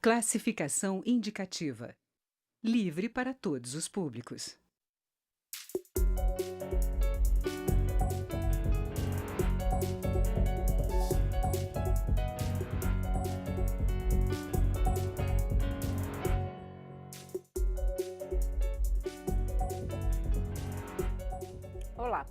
Classificação indicativa. Livre para todos os públicos. Olá!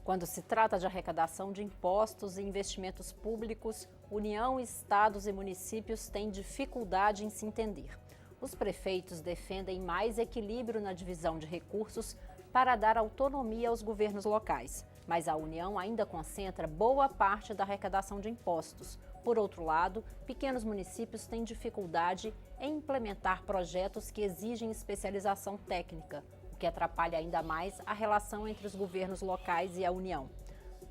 Quando se trata de arrecadação de impostos e investimentos públicos, União, estados e municípios têm dificuldade em se entender. Os prefeitos defendem mais equilíbrio na divisão de recursos para dar autonomia aos governos locais, mas a União ainda concentra boa parte da arrecadação de impostos. Por outro lado, pequenos municípios têm dificuldade em implementar projetos que exigem especialização técnica, que atrapalha ainda mais a relação entre os governos locais e a União.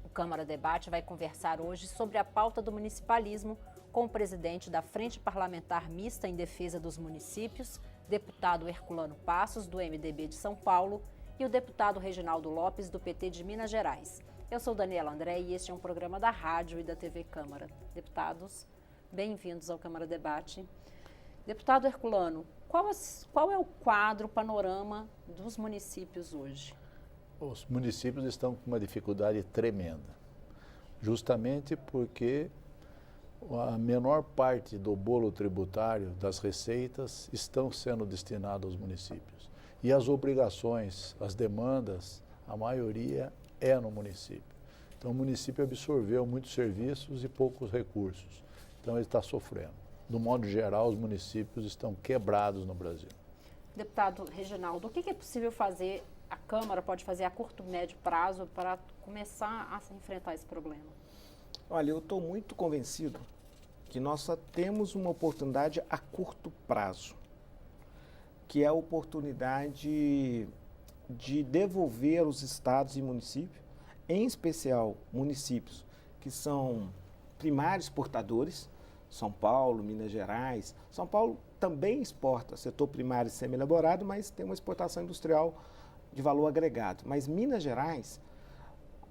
O Câmara Debate vai conversar hoje sobre a pauta do municipalismo com o presidente da Frente Parlamentar Mista em Defesa dos Municípios, deputado Herculano Passos, do MDB de São Paulo, e o deputado Reginaldo Lopes, do PT de Minas Gerais. Eu sou Daniela André e este é um programa da Rádio e da TV Câmara. Deputados, bem-vindos ao Câmara Debate. Deputado Herculano, qual é o quadro, o panorama dos municípios hoje? Os municípios estão com uma dificuldade tremenda, justamente porque a menor parte do bolo tributário das receitas estão sendo destinadas aos municípios. E as obrigações, as demandas, a maioria é no município. Então o município absorveu muitos serviços e poucos recursos. Então ele está sofrendo. Do modo geral, os municípios estão quebrados no Brasil. Deputado Reginaldo, o que é possível fazer, a Câmara pode fazer a curto e médio prazo para começar a se enfrentar esse problema? Olha, eu estou muito convencido que nós só temos uma oportunidade a curto prazo, que é a oportunidade de devolver aos estados e municípios, em especial municípios que são primários exportadores, São Paulo, Minas Gerais. São Paulo também exporta setor primário e semi-elaborado, mas tem uma exportação industrial de valor agregado. Mas Minas Gerais,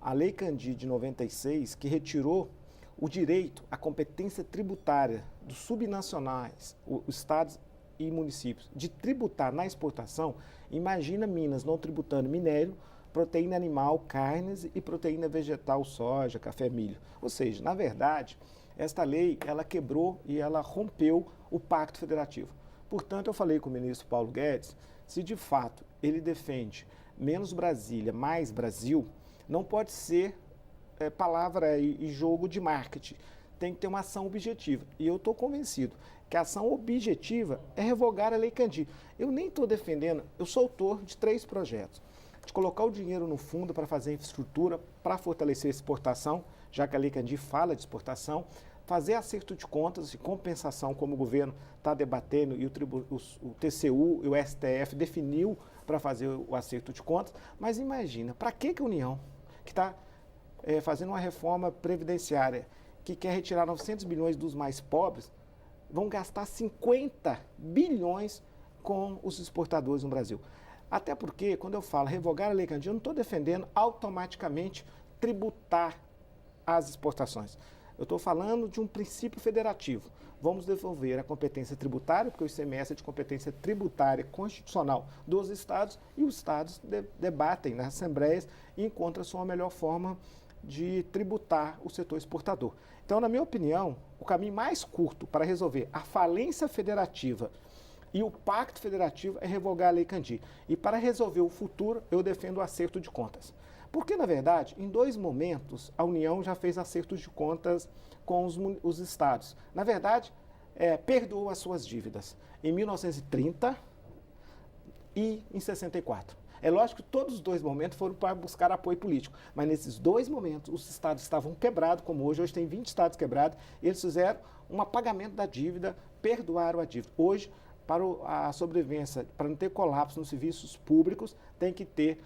a Lei Candir de 96, que retirou o direito à competência tributária dos subnacionais, os estados e municípios, de tributar na exportação, imagina Minas não tributando minério, proteína animal, carnes e proteína vegetal, soja, café, milho. Ou seja, na verdade, esta lei, ela quebrou e ela rompeu o Pacto Federativo. Portanto, eu falei com o ministro Paulo Guedes, se de fato ele defende menos Brasília, mais Brasil, não pode ser palavra e jogo de marketing. Tem que ter uma ação objetiva. E eu estou convencido que a ação objetiva é revogar a Lei Candir. Eu nem estou defendendo, eu sou autor de 3 projetos. De colocar o dinheiro no fundo para fazer infraestrutura, para fortalecer a exportação, já que a Lei Candir fala de exportação, fazer acerto de contas e compensação, como o governo está debatendo e o TCU e o STF definiu para fazer o acerto de contas. Mas imagina, para que a União, que está fazendo uma reforma previdenciária, que quer retirar 900 bilhões dos mais pobres, vão gastar 50 bilhões com os exportadores no Brasil? Até porque, quando eu falo revogar a Lei Candir, eu não estou defendendo automaticamente tributar as exportações. Eu estou falando de um princípio federativo. Vamos devolver a competência tributária, porque o ICMS é de competência tributária constitucional dos estados, e os estados debatem nas assembleias e encontram a sua melhor forma de tributar o setor exportador. Então, na minha opinião, o caminho mais curto para resolver a falência federativa e o Pacto Federativo é revogar a Lei Candir. E para resolver o futuro, eu defendo o acerto de contas. Porque, na verdade, em 2 momentos, a União já fez acertos de contas com os estados. Na verdade, perdoou as suas dívidas em 1930 e em 64. É lógico que todos os 2 momentos foram para buscar apoio político, mas nesses 2 momentos os estados estavam quebrados, como hoje tem 20 estados quebrados, e eles fizeram um apagamento da dívida, perdoaram a dívida. Hoje, para a sobrevivência, para não ter colapso nos serviços públicos, tem que ter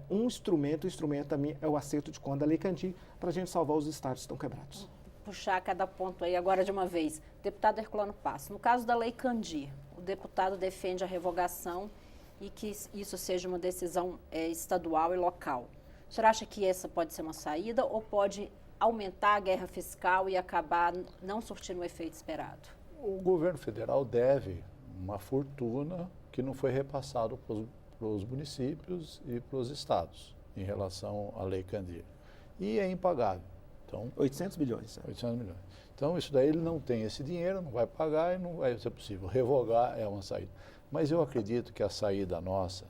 um instrumento, o instrumento também é o acerto de conta da Lei Candir, para a gente salvar os estados que estão quebrados. Puxar cada ponto aí agora de uma vez. Deputado Herculano Passos, no caso da Lei Candir, o deputado defende a revogação e que isso seja uma decisão estadual e local. O senhor acha que essa pode ser uma saída ou pode aumentar a guerra fiscal e acabar não surtindo o efeito esperado? O governo federal deve uma fortuna que não foi repassado para os municípios e para os estados em relação à Lei Candir. E é impagável. Então, 800 bilhões. 800 milhões. Então, isso daí ele não tem esse dinheiro, não vai pagar e não vai ser possível. Revogar é uma saída. Mas eu acredito que a saída nossa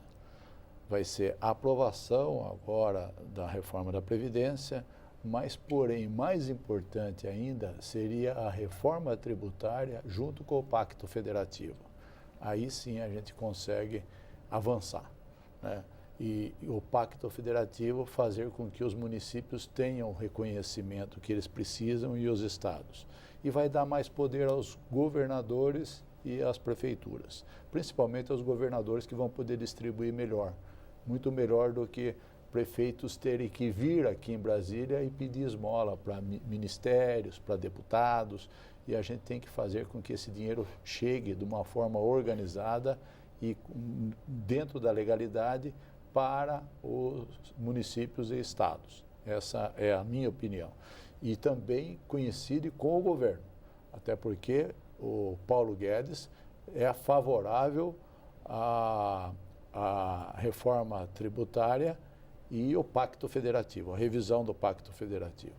vai ser a aprovação agora da reforma da Previdência, mas, porém, mais importante ainda seria a reforma tributária junto com o Pacto Federativo. Aí sim a gente consegue avançar, né? E o Pacto Federativo fazer com que os municípios tenham o reconhecimento que eles precisam e os estados. E vai dar mais poder aos governadores e às prefeituras, principalmente aos governadores que vão poder distribuir melhor, muito melhor do que prefeitos terem que vir aqui em Brasília e pedir esmola para ministérios, para deputados, e a gente tem que fazer com que esse dinheiro chegue de uma forma organizada e dentro da legalidade para os municípios e estados. Essa é a minha opinião. E também coincide com o governo, até porque o Paulo Guedes é favorável à reforma tributária e o Pacto Federativo, a revisão do Pacto Federativo.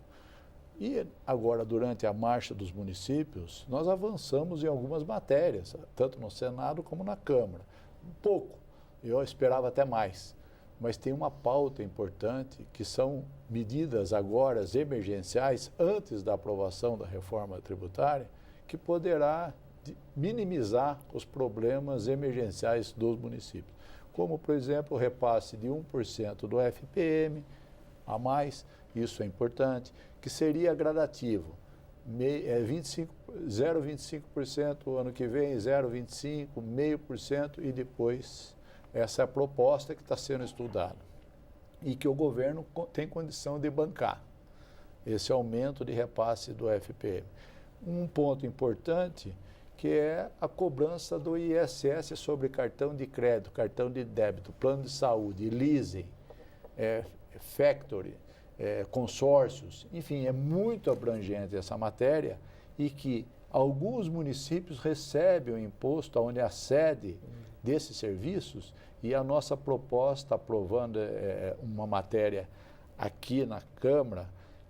E agora, durante a marcha dos municípios, nós avançamos em algumas matérias, tanto no Senado como na Câmara. Um pouco, eu esperava até mais. Mas tem uma pauta importante, que são medidas agora emergenciais, antes da aprovação da reforma tributária, que poderá minimizar os problemas emergenciais dos municípios. Como, por exemplo, o repasse de 1% do FPM a mais, isso é importante, que seria gradativo. 0,25% ano que vem, 0,25%, 0,5% e depois... Essa é a proposta que está sendo estudada e que o governo tem condição de bancar, esse aumento de repasse do FPM. Um ponto importante que é a cobrança do ISS sobre cartão de crédito, cartão de débito, plano de saúde, leasing, factory, consórcios, enfim, é muito abrangente essa matéria e que alguns municípios recebem o imposto onde é a sede desses serviços e a nossa proposta, aprovando uma matéria aqui na Câmara,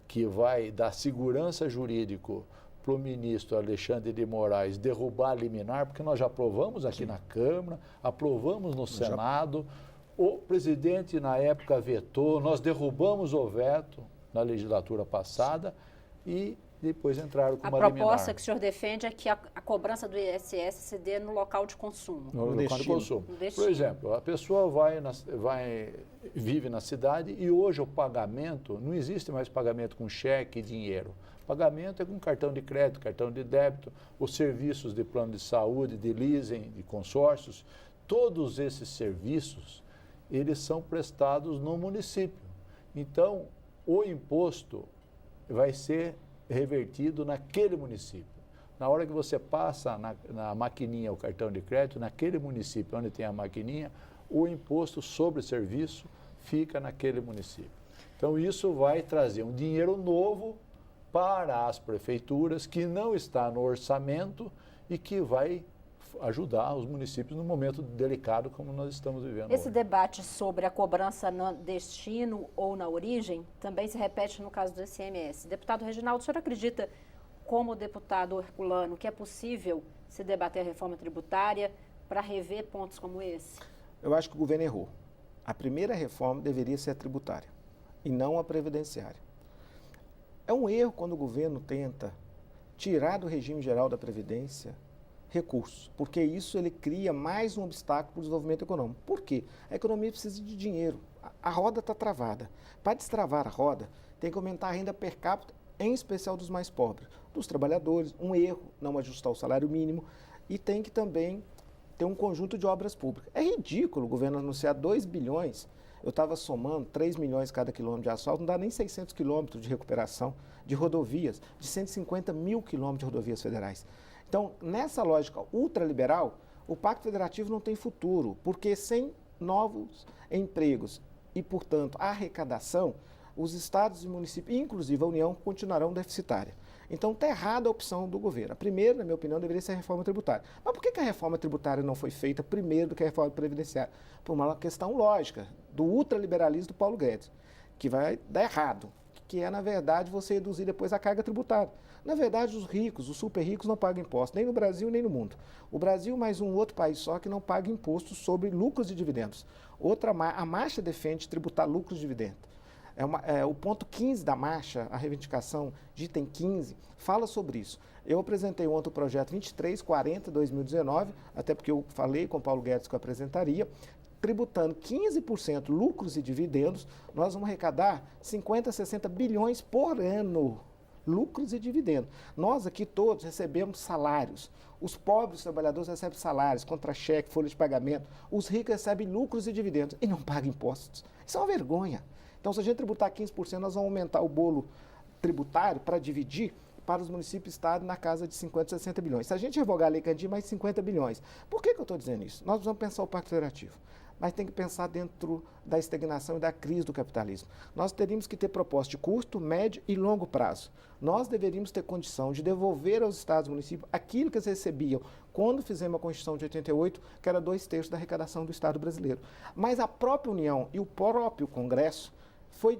que vai dar segurança jurídica para o ministro Alexandre de Moraes derrubar a liminar, porque nós já aprovamos aqui na Câmara, aprovamos no Senado, o presidente na época vetou, nós derrubamos o veto na legislatura passada e depois entraram com uma liminar. A proposta que o senhor defende é que a cobrança do ISS se dê no local de consumo. No local de consumo. Por exemplo, a pessoa vive na cidade e hoje o pagamento, não existe mais pagamento com cheque e dinheiro. Pagamento é com cartão de crédito, cartão de débito, os serviços de plano de saúde, de leasing, de consórcios, todos esses serviços, eles são prestados no município. Então, o imposto vai ser revertido naquele município. Na hora que você passa na maquininha o cartão de crédito, naquele município onde tem a maquininha, o imposto sobre serviço fica naquele município. Então, isso vai trazer um dinheiro novo para as prefeituras, que não está no orçamento e que vai ajudar os municípios num momento delicado como nós estamos vivendo Esse hoje. debate sobre a cobrança no destino ou na origem também se repete no caso do ICMS. Deputado Reginaldo, o senhor acredita, como deputado herculano, que é possível se debater a reforma tributária para rever pontos como esse? Eu acho que o governo errou. A primeira reforma deveria ser a tributária e não a previdenciária. É um erro quando o governo tenta tirar do regime geral da Previdência recursos, porque isso ele cria mais um obstáculo para o desenvolvimento econômico. Por quê? A economia precisa de dinheiro. A roda está travada. Para destravar a roda, tem que aumentar a renda per capita, em especial dos mais pobres, dos trabalhadores. Um erro não ajustar o salário mínimo e tem que também ter um conjunto de obras públicas. É ridículo o governo anunciar 2 bilhões. Eu estava somando 3 milhões cada quilômetro de asfalto, não dá nem 600 quilômetros de recuperação de rodovias, de 150 mil quilômetros de rodovias federais. Então, nessa lógica ultraliberal, o Pacto Federativo não tem futuro, porque sem novos empregos e, portanto, arrecadação, os estados e municípios, inclusive a União, continuarão deficitários. Então está errada a opção do governo. A primeira, na minha opinião, deveria ser a reforma tributária. Mas por que a reforma tributária não foi feita primeiro do que a reforma previdenciária? Por uma questão lógica, do ultraliberalismo do Paulo Guedes, que vai dar errado, que é, na verdade, você reduzir depois a carga tributária. Na verdade, os ricos, os super ricos, não pagam imposto, nem no Brasil nem no mundo. O Brasil, mais um outro país só que não paga imposto sobre lucros e dividendos. A marcha defende tributar lucros e dividendos. O ponto 15 da marcha, a reivindicação de item 15, fala sobre isso. Eu apresentei ontem o projeto 2340-2019, até porque eu falei com o Paulo Guedes que eu apresentaria, tributando 15% lucros e dividendos, nós vamos arrecadar 50, 60 bilhões por ano. Lucros e dividendos. Nós aqui todos recebemos salários. Os pobres trabalhadores recebem salários, contra-cheque, folha de pagamento. Os ricos recebem lucros e dividendos e não pagam impostos. Isso é uma vergonha. Então, se a gente tributar 15%, nós vamos aumentar o bolo tributário para dividir para os municípios e estados na casa de 50, 60 bilhões. Se a gente revogar a Lei Candir, mais 50 bilhões. Por que eu estou dizendo isso? Nós precisamos pensar o Pacto Federativo, mas tem que pensar dentro da estagnação e da crise do capitalismo. Nós teríamos que ter proposta de curto, médio e longo prazo. Nós deveríamos ter condição de devolver aos estados e municípios aquilo que eles recebiam quando fizemos a Constituição de 88, que era 2/3 da arrecadação do Estado brasileiro. Mas a própria União e o próprio Congresso foi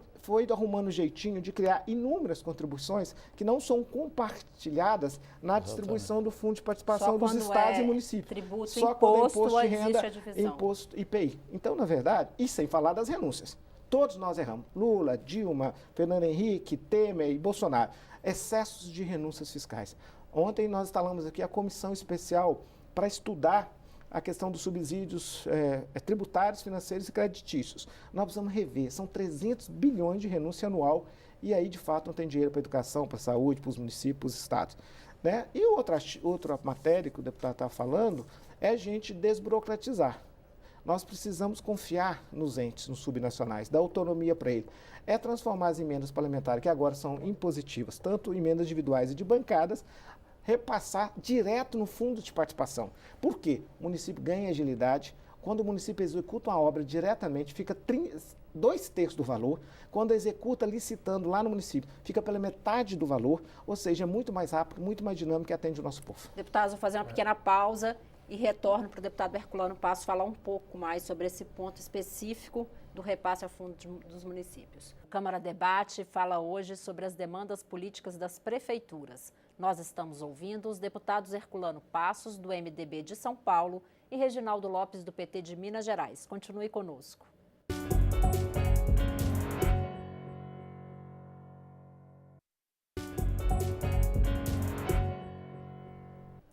arrumando um jeitinho de criar inúmeras contribuições que não são compartilhadas na distribuição do Fundo de Participação dos estados e municípios. Tributo, só imposto, quando é imposto de renda, existe a divisão. imposto IPI. Então, na verdade, e sem falar das renúncias. Todos nós erramos. Lula, Dilma, Fernando Henrique, Temer e Bolsonaro. Excessos de renúncias fiscais. Ontem nós instalamos aqui a comissão especial para estudar a questão dos subsídios tributários, financeiros e creditícios. Nós precisamos rever, são 300 bilhões de renúncia anual e aí, de fato, não tem dinheiro para a educação, para a saúde, para os municípios, para os estados. Né? E outra matéria que o deputado está falando é a gente desburocratizar. Nós precisamos confiar nos entes, nos subnacionais, dar autonomia para ele. É transformar as emendas parlamentares, que agora são impositivas, tanto emendas individuais e de bancadas, repassar direto no fundo de participação. Por quê? O município ganha agilidade. Quando o município executa uma obra diretamente, fica 2/3 do valor. Quando executa licitando lá no município, fica pela metade do valor. Ou seja, é muito mais rápido, muito mais dinâmico e atende o nosso povo. Deputados, vou fazer uma pequena pausa e retorno para o deputado Herculano Passos falar um pouco mais sobre esse ponto específico do repasse ao fundo dos municípios. A Câmara debate fala hoje sobre as demandas políticas das prefeituras. Nós estamos ouvindo os deputados Herculano Passos, do MDB de São Paulo, e Reginaldo Lopes, do PT de Minas Gerais. Continue conosco.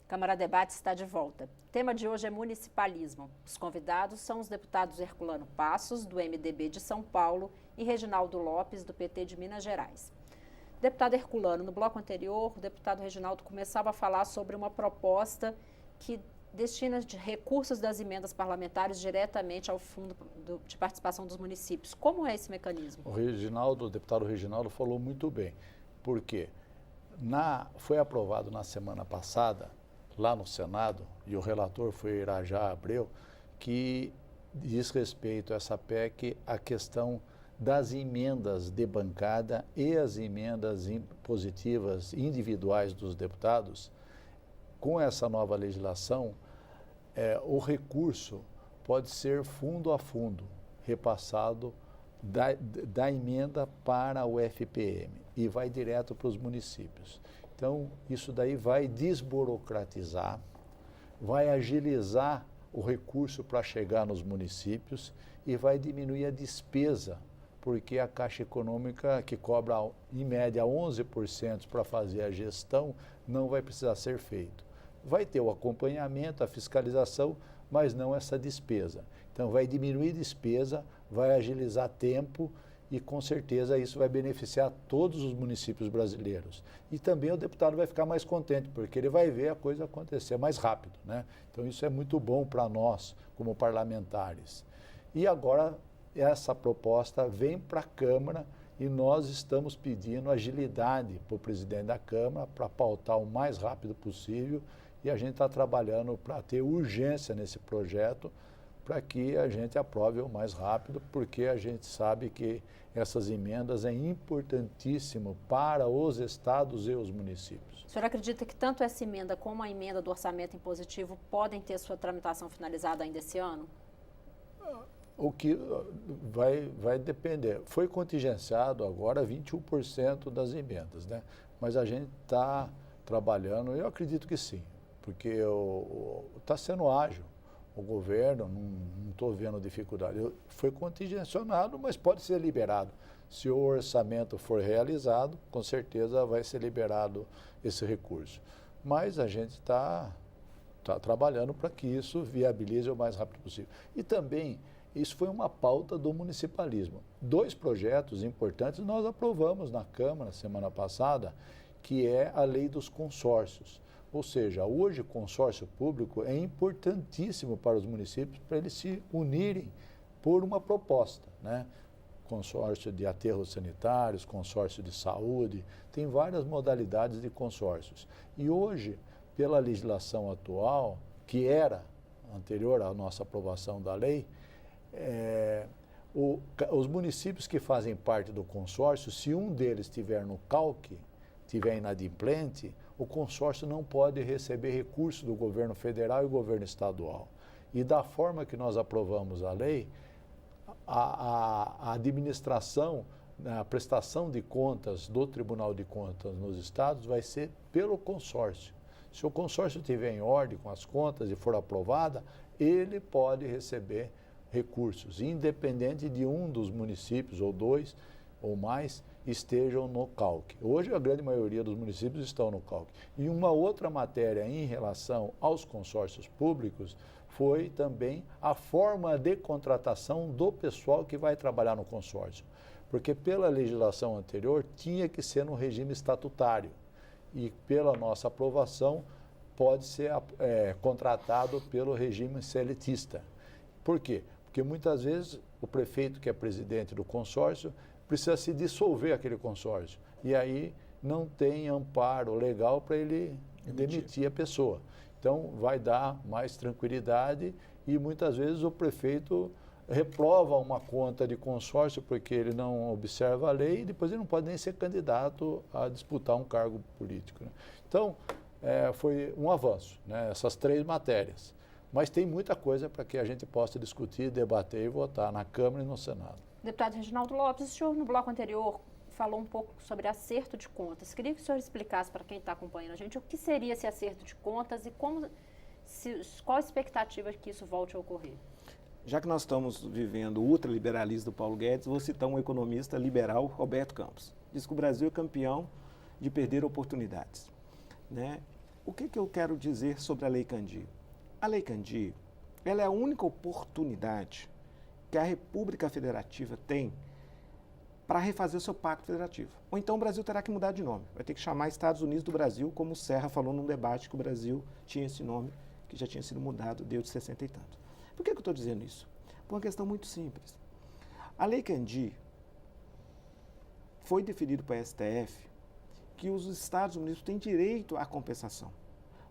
Câmara Debate está de volta. O tema de hoje é municipalismo. Os convidados são os deputados Herculano Passos, do MDB de São Paulo, e Reginaldo Lopes, do PT de Minas Gerais. Deputado Herculano, no bloco anterior, o deputado Reginaldo começava a falar sobre uma proposta que destina recursos das emendas parlamentares diretamente ao Fundo de Participação dos Municípios. Como é esse mecanismo? O deputado Reginaldo falou muito bem, porque foi aprovado na semana passada, lá no Senado, e o relator foi Irajá Abreu, que diz respeito a essa PEC a questão das emendas de bancada e as emendas impositivas individuais dos deputados. Com essa nova legislação, o recurso pode ser fundo a fundo repassado da emenda para o FPM e vai direto para os municípios. Então, isso daí vai desburocratizar, vai agilizar o recurso para chegar nos municípios e vai diminuir a despesa, porque a Caixa Econômica, que cobra em média 11% para fazer a gestão, não vai precisar ser feito. Vai ter o acompanhamento, a fiscalização, mas não essa despesa. Então, vai diminuir despesa, vai agilizar tempo e, com certeza, isso vai beneficiar todos os municípios brasileiros. E também o deputado vai ficar mais contente, porque ele vai ver a coisa acontecer mais rápido, né? Então, isso é muito bom para nós, como parlamentares. E agora, essa proposta vem para a Câmara e nós estamos pedindo agilidade para o presidente da Câmara para pautar o mais rápido possível e a gente está trabalhando para ter urgência nesse projeto para que a gente aprove o mais rápido, porque a gente sabe que essas emendas é importantíssimo para os estados e os municípios. O senhor acredita que tanto essa emenda como a emenda do orçamento impositivo podem ter sua tramitação finalizada ainda esse ano? O que vai depender. Foi contingenciado agora 21% das emendas, né? Mas a gente está trabalhando, eu acredito que sim, porque está sendo ágil. O governo, não estou vendo dificuldade. Foi contingenciado, mas pode ser liberado. Se o orçamento for realizado, com certeza vai ser liberado esse recurso. Mas a gente está trabalhando para que isso viabilize o mais rápido possível. E também, isso foi uma pauta do municipalismo. 2 projetos importantes nós aprovamos na Câmara semana passada, que é a lei dos consórcios. Ou seja, hoje o consórcio público é importantíssimo para os municípios para eles se unirem por uma proposta, né? Consórcio de aterros sanitários, consórcio de saúde, tem várias modalidades de consórcios. E hoje, pela legislação atual, que era anterior à nossa aprovação da lei, os municípios que fazem parte do consórcio, se um deles estiver no CALC, estiver inadimplente, o consórcio não pode receber recurso do governo federal e governo estadual. E da forma que nós aprovamos a lei, a administração, a prestação de contas do Tribunal de Contas nos estados vai ser pelo consórcio. Se o consórcio estiver em ordem com as contas e for aprovada, ele pode receber recursos, independente de um dos municípios, ou 2 ou mais, estejam no CALC. Hoje a grande maioria dos municípios estão no CALC. E uma outra matéria em relação aos consórcios públicos foi também a forma de contratação do pessoal que vai trabalhar no consórcio. Porque pela legislação anterior tinha que ser no regime estatutário e pela nossa aprovação pode ser contratado pelo regime seletista. Por quê? Porque muitas vezes o prefeito que é presidente do consórcio precisa se dissolver aquele consórcio. E aí não tem amparo legal para ele demitir a pessoa. Então, vai dar mais tranquilidade e muitas vezes o prefeito reprova uma conta de consórcio porque ele não observa a lei e depois ele não pode nem ser candidato a disputar um cargo político, né? Então, foi um avanço, né, essas 3 matérias. Mas tem muita coisa para que a gente possa discutir, debater e votar na Câmara e no Senado. Deputado Reginaldo Lopes, o senhor no bloco anterior falou um pouco sobre acerto de contas. Queria que o senhor explicasse para quem está acompanhando a gente o que seria esse acerto de contas e qual a expectativa que isso volte a ocorrer. Já que nós estamos vivendo o ultraliberalismo do Paulo Guedes, vou citar um economista liberal, Roberto Campos. Diz que o Brasil é campeão de perder oportunidades, né? O que eu quero dizer sobre a Lei Candir? A Lei Candir, ela é a única oportunidade que a República Federativa tem para refazer o seu pacto federativo. Ou então o Brasil terá que mudar de nome. Vai ter que chamar Estados Unidos do Brasil, como o Serra falou num debate que o Brasil tinha esse nome, que já tinha sido mudado desde 60 e tanto. Por que eu estou dizendo isso? Por uma questão muito simples. A Lei Candir foi definido para a STF que os Estados Unidos têm direito à compensação.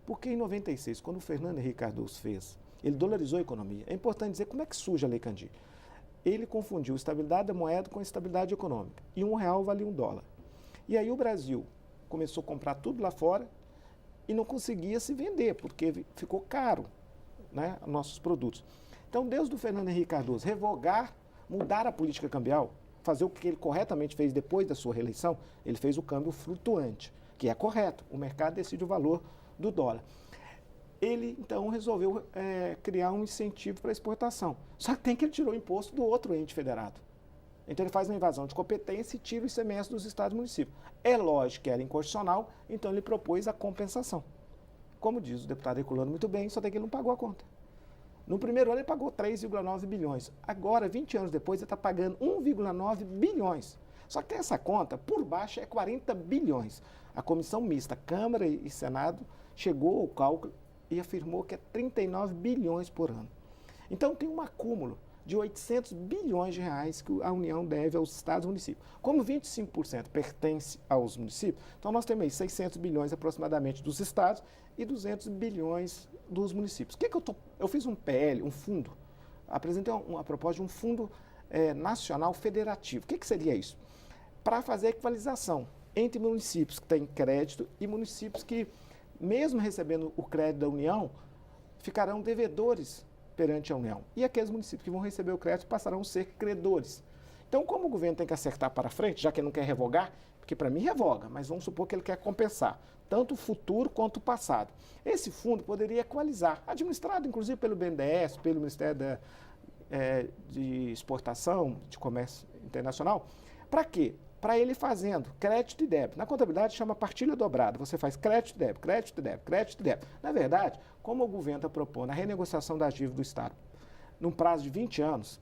Porque em 96, quando o Fernando Henrique Cardoso fez, ele dolarizou a economia. É importante dizer como é que surge a Lei Candir. Ele confundiu estabilidade da moeda com estabilidade econômica. E R$1 valia $1. E aí o Brasil começou a comprar tudo lá fora e não conseguia se vender, porque ficou caro, né, nossos produtos. Então, desde o Fernando Henrique Cardoso revogar, mudar a política cambial, fazer o que ele corretamente fez depois da sua reeleição, ele fez o câmbio flutuante, que é correto. O mercado decide o valor do dólar. Ele, então, resolveu criar um incentivo para a exportação. Só que tem que ele tirou o imposto do outro ente federado. Então, ele faz uma invasão de competência e tira o ICMS dos estados e municípios. É lógico que era inconstitucional, então ele propôs a compensação. Como diz o deputado Herculano muito bem, só tem que ele não pagou a conta. No primeiro ano, ele pagou 3,9 bilhões. Agora, 20 anos depois, ele está pagando 1,9 bilhões. Só que tem essa conta, por baixo, é 40 bilhões. A comissão mista, Câmara e Senado, chegou ao cálculo e afirmou que é 39 bilhões por ano. Então, tem um acúmulo de 800 bilhões de reais que a União deve aos estados e municípios. Como 25% pertence aos municípios, então nós temos aí 600 bilhões aproximadamente dos estados e 200 bilhões dos municípios. Eu fiz um PL, um fundo apresentei uma proposta de um fundo nacional federativo. O que seria isso? Para fazer a equalização entre municípios que têm crédito e municípios que, mesmo recebendo o crédito da União, ficarão devedores perante a União. E aqueles municípios que vão receber o crédito passarão a ser credores. Então, como o governo tem que acertar para frente, já que ele não quer revogar, porque para mim revoga, mas vamos supor que ele quer compensar tanto o futuro quanto o passado. Esse fundo poderia equalizar, administrado inclusive pelo BNDES, pelo Ministério de Exportação, de Comércio Internacional. Para quê? Para ele fazendo crédito e débito. Na contabilidade chama partilha dobrada. Você faz crédito e débito, crédito e débito, crédito e débito. Na verdade, como o governo está propondo a renegociação das dívidas do Estado num prazo de 20 anos,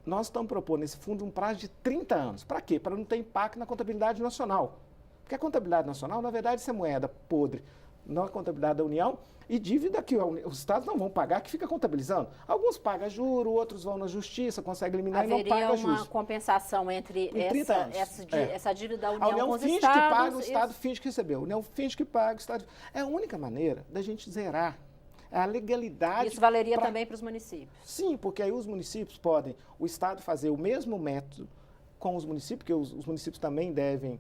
nós estamos propondo nesse fundo um prazo de 30 anos. Para quê? Para não ter impacto na contabilidade nacional. Porque a contabilidade nacional, na verdade, isso é moeda podre na contabilidade da União e dívida que os estados não vão pagar, que fica contabilizando. Alguns pagam juro, outros vão na justiça, conseguem eliminar e não pagam juros. Haveria uma compensação entre essa dívida da União, a União com os finge estados, que paga, o Estado finge que recebeu. A União finge que paga, o Estado... É a única maneira da gente zerar a legalidade. Isso valeria também para os municípios? Sim, porque aí os municípios podem, o Estado fazer o mesmo método com os municípios, porque os municípios também devem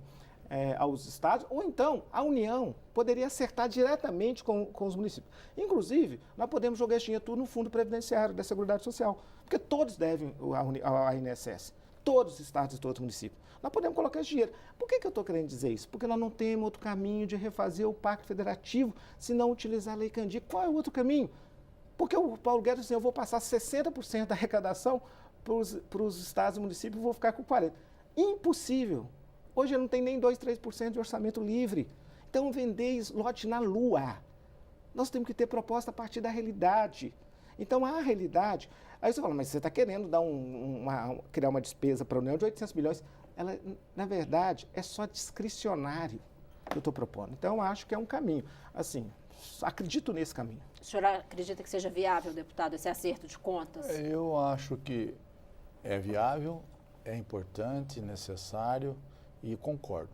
aos estados, ou então a União poderia acertar diretamente com os municípios. Inclusive, nós podemos jogar esse dinheiro tudo no Fundo Previdenciário da Seguridade Social, porque todos devem ao INSS, todos os estados e todos os municípios. Nós podemos colocar esse dinheiro. Por que eu estou querendo dizer isso? Porque nós não temos outro caminho de refazer o Pacto Federativo se não utilizar a Lei Candir. Qual é o outro caminho? Porque o Paulo Guedes disse, eu vou passar 60% da arrecadação para os estados e municípios e vou ficar com 40%. Impossível. Hoje não tem nem 2, 3% de orçamento livre. Então, vender lote na lua. Nós temos que ter proposta a partir da realidade. Então, a realidade... Aí você fala, mas você está querendo dar criar uma despesa para a União de 800 bilhões. Ela, na verdade, é só discricionário que eu estou propondo. Então, eu acho que é um caminho. Assim, acredito nesse caminho. O senhor acredita que seja viável, deputado, esse acerto de contas? Eu acho que é viável, é importante, necessário e concordo.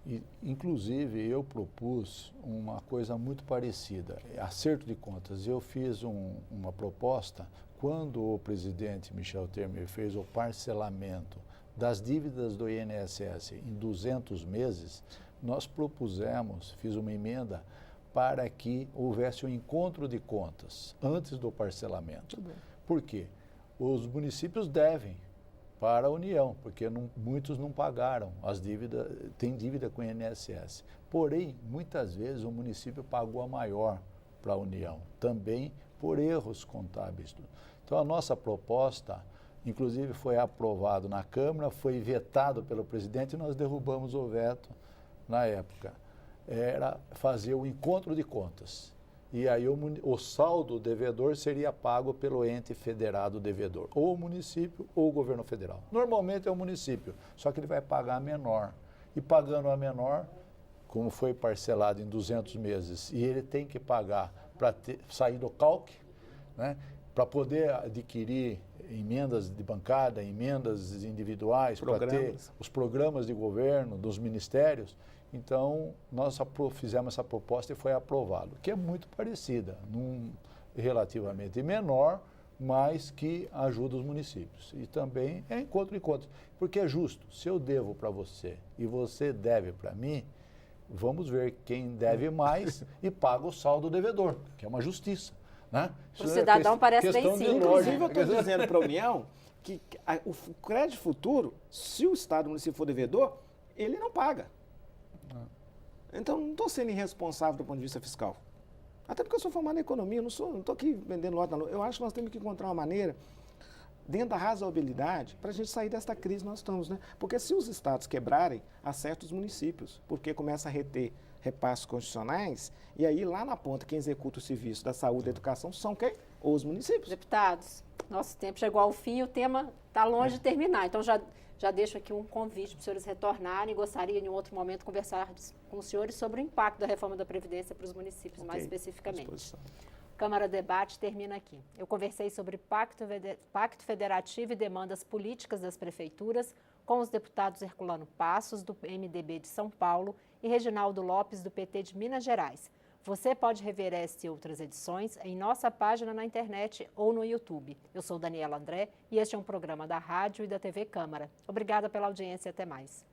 E, inclusive, eu propus uma coisa muito parecida, acerto de contas. Eu fiz uma proposta quando o presidente Michel Temer fez o parcelamento das dívidas do INSS em 200 meses, nós propusemos, fiz uma emenda para que houvesse um encontro de contas antes do parcelamento. Por quê? Os municípios devem para a União, porque muitos não pagaram as dívidas, tem dívida com o INSS. Porém, muitas vezes o município pagou a maior para a União, também por erros contábeis. Então, a nossa proposta, inclusive, foi aprovado na Câmara, foi vetado pelo presidente e nós derrubamos o veto na época. Era fazer o encontro de contas. E aí o saldo devedor seria pago pelo ente federado devedor, ou o município ou o governo federal. Normalmente é o município, só que ele vai pagar a menor. E pagando a menor, como foi parcelado em 200 meses, e ele tem que pagar para sair do calque, né, para poder adquirir emendas de bancada, emendas individuais, para ter os programas de governo, dos ministérios. Então, nós fizemos essa proposta e foi aprovado, que é muito parecida, relativamente menor, mas que ajuda os municípios. E também é encontro de contas, porque é justo. Se eu devo para você e você deve para mim, vamos ver quem deve mais e paga o saldo devedor, que é uma justiça. Né? Para o cidadão parece bem simples. Inclusive, eu estou dizendo para a União que o crédito futuro, se o Estado e o município for devedor, ele não paga. Então, não estou sendo irresponsável do ponto de vista fiscal. Até porque eu sou formado em economia, não estou aqui vendendo lote na lua. Eu acho que nós temos que encontrar uma maneira, dentro da razoabilidade, para a gente sair desta crise que nós estamos. Né? Porque se os estados quebrarem, acerta os municípios, porque começa a reter repassos constitucionais, e aí lá na ponta quem executa o serviço da saúde e da educação são quem? Os municípios. Deputados, nosso tempo chegou ao fim e o tema está longe de terminar. Então, já deixo aqui um convite para os senhores retornarem e gostaria, em um outro momento, conversar com os senhores sobre o impacto da reforma da Previdência para os municípios, mais especificamente. Câmara Debate termina aqui. Eu conversei sobre Pacto Federativo e demandas políticas das prefeituras com os deputados Herculano Passos, do MDB de São Paulo, e Reginaldo Lopes, do PT de Minas Gerais. Você pode rever esta e outras edições em nossa página na internet ou no YouTube. Eu sou Daniela André e este é um programa da Rádio e da TV Câmara. Obrigada pela audiência e até mais.